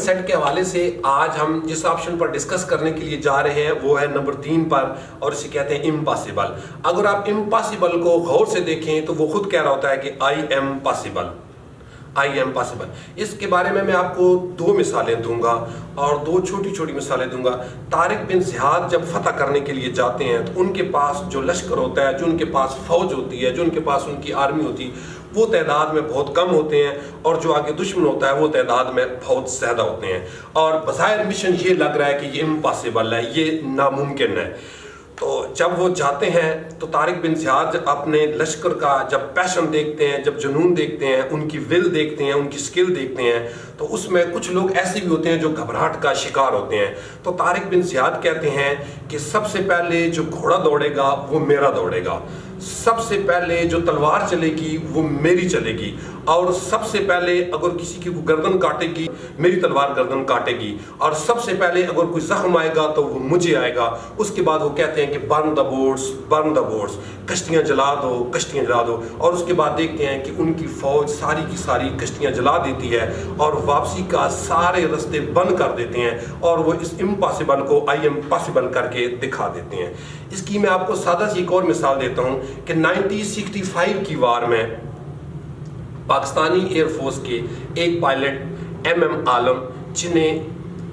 Set के हवाले से आज हम जिस ऑप्शन पर डिस्कस करने के लिए जा रहे हैं वो है नंबर 3 पर, और इसे कहते हैं इम्पॉसिबल। अगर आप इम्पॉसिबल को गौर से देखें तो वो खुद कह रहा होता है कि I am possible, I am possible. इसके बारे में मैं आपको 2 मिसालें दूंगा और 2 छोटी छोटी मिसालें दूंगा। तारिक बिन ज़ियाद जब फतह करने के लिए जाते हैं तो उनके पास जो लश्कर होता है, जो उनके पास फौज होती है, जो उनके पास उनकी आर्मी होती है, वो तादाद में बहुत कम होते हैं, और जो आगे दुश्मन होता है वो तादाद में बहुत ज़्यादा होते हैं। और बज़ाहिर मिशन ये लग रहा है कि ये इम्पॉसिबल है, ये नामुमकिन है। तो जब वो जाते हैं तो तारिक बिन ज़ियाद अपने लश्कर का जब पैशन देखते हैं, जब जुनून देखते हैं, उनकी विल देखते हैं, उनकी स्किल देखते हैं, तो उसमें कुछ लोग ऐसे भी होते हैं जो घबराहट का शिकार होते हैं। तो तारिक बिन ज़ियाद कहते हैं कि सबसे पहले जो घोड़ा दौड़ेगा वो मेरा दौड़ेगा, सबसे पहले जो तलवार चलेगी वो मेरी चलेगी, और सबसे पहले अगर किसी की गर्दन काटेगी मेरी तलवार गर्दन काटेगी, और सबसे पहले अगर कोई जख्म आएगा तो वो मुझे आएगा। उसके बाद वो कहते हैं कि burn the boats, burn the boats, कश्तियाँ जला दो, कश्तियाँ जला दो। और उसके बाद देखते हैं कि उनकी फ़ौज सारी की सारी कश्तियाँ जला देती है और वापसी का सारे रास्ते बंद कर देते हैं, और वो इस इम्पॉसिबल को आई एम पॉसिबल करके दिखा देते हैं। इसकी मैं आपको सादा सी एक और मिसाल देता हूँ कि 1965 की वार में पाकिस्तानी एयरफोर्स के एक पायलट MM आलम,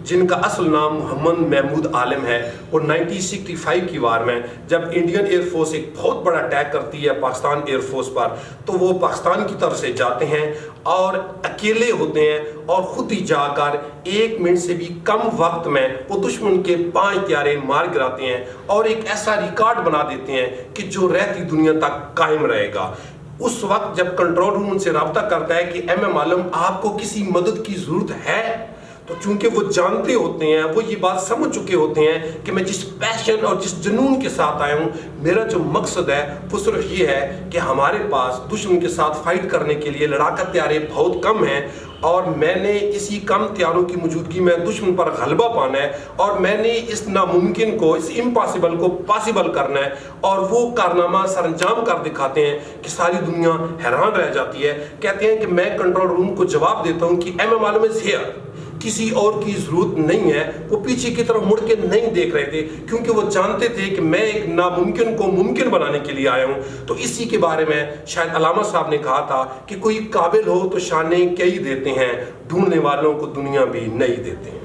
जिनका असल नाम मोहम्मद महमूद आलम है, और 1965 की वार में जब इंडियन एयरफोर्स एक बहुत बड़ा अटैक करती है पाकिस्तान एयरफोर्स पर, तो वो पाकिस्तान की तरफ से जाते हैं और अकेले होते हैं, और खुद ही जाकर 1 मिनट से भी कम वक्त में वो दुश्मन के 5 त्यारे मार गिराते हैं, और एक ऐसा रिकॉर्ड बना देते हैं कि जो रहती दुनिया तक कायम रहेगा। उस वक्त जब कंट्रोल रूम उनसे रब्ता करता है कि MM आलम आपको किसी मदद की ज़रूरत है, तो चूंकि वो जानते होते हैं, वो ये बात समझ चुके होते हैं कि मैं जिस पैशन और जिस जुनून के साथ आया हूँ, मेरा जो मकसद है वो सिर्फ ये है कि हमारे पास दुश्मन के साथ फाइट करने के लिए लड़ाका त्यारे बहुत कम हैं, और मैंने इसी कम त्यारों की मौजूदगी में दुश्मन पर गलबा पाना है, और मैंने इस नामुमकिन को, इस इम्पॉसिबल को पॉसिबल करना है। और वो कारनामा सरंजाम कर दिखाते हैं कि सारी दुनिया हैरान रह जाती है। कहते हैं कि मैं कंट्रोल रूम को जवाब देता हूँ कि MM आलम इज़ हियर, किसी और की जरूरत नहीं है। वो पीछे की तरफ मुड़ के नहीं देख रहे थे, क्योंकि वो जानते थे कि मैं एक नामुमकिन को मुमकिन बनाने के लिए आया हूँ। तो इसी के बारे में शायद अलामा साहब ने कहा था कि कोई काबिल हो तो शाने कई देते हैं, ढूंढने वालों को दुनिया भी नहीं देते हैं।